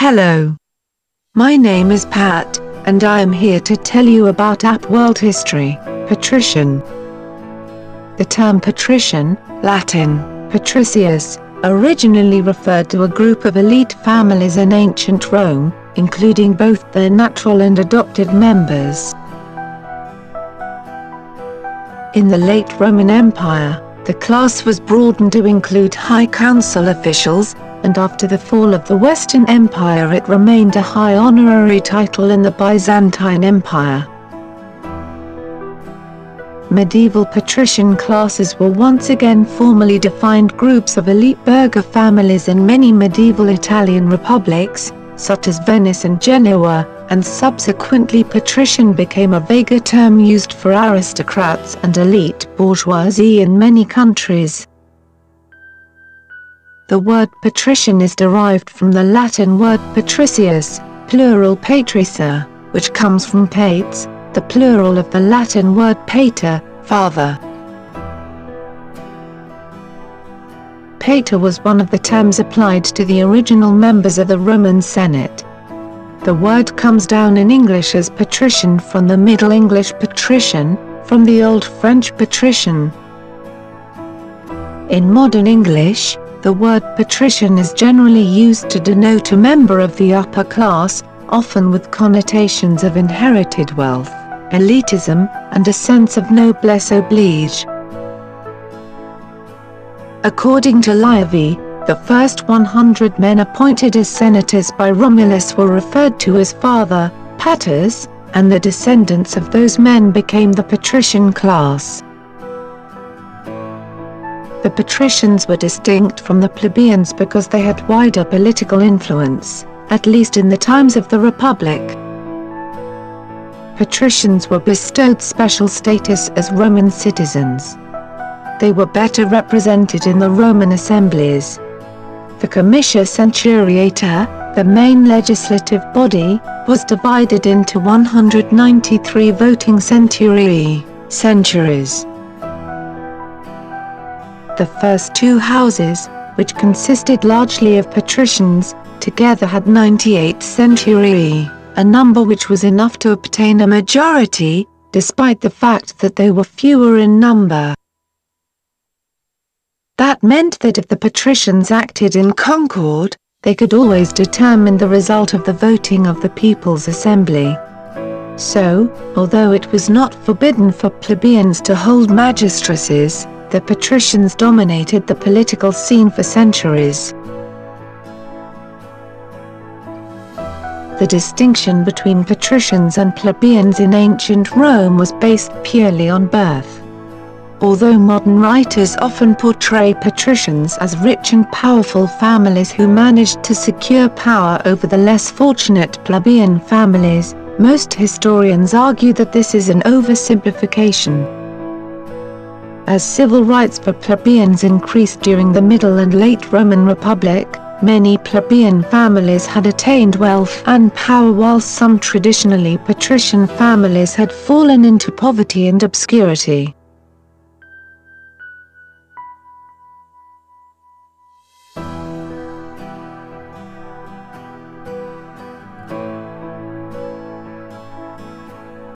Hello. My name is Pat, and I am here to tell you about world history. Patrician. The term patrician, Latin, patricius, originally referred to a group of elite families in ancient Rome, including both their natural and adopted members. In the late Roman Empire, the class was broadened to include high council officials, and after the fall of the Western Empire it remained a high honorary title in the Byzantine Empire. Medieval patrician classes were once again formally defined groups of elite burgher families in many medieval Italian republics, such as Venice and Genoa, and subsequently patrician became a vaguer term used for aristocrats and elite bourgeoisie in many countries. The word patrician is derived from the Latin word patricius, plural patricia, which comes from pates, the plural of the Latin word pater, father. Pater was one of the terms applied to the original members of the Roman Senate. The word comes down in English as patrician from the Middle English patrician, from the Old French patrician. In modern English, the word patrician is generally used to denote a member of the upper class, often with connotations of inherited wealth, elitism, and a sense of noblesse oblige. According to Livy, the first 100 men appointed as senators by Romulus were referred to as father, paters, and the descendants of those men became the patrician class. The patricians were distinct from the plebeians because they had wider political influence, at least in the times of the Republic. Patricians were bestowed special status as Roman citizens. They were better represented in the Roman assemblies. The Comitia Centuriata, the main legislative body, was divided into 193 voting centuriae, centuries. The first two houses, which consisted largely of patricians, together had 98 centuriae, a number which was enough to obtain a majority, despite the fact that they were fewer in number. That meant that if the patricians acted in concord, they could always determine the result of the voting of the People's Assembly. So, although it was not forbidden for plebeians to hold magistracies, the patricians dominated the political scene for centuries. The distinction between patricians and plebeians in ancient Rome was based purely on birth. Although modern writers often portray patricians as rich and powerful families who managed to secure power over the less fortunate plebeian families, most historians argue that this is an oversimplification. As civil rights for plebeians increased during the Middle and Late Roman Republic, many plebeian families had attained wealth and power while some traditionally patrician families had fallen into poverty and obscurity.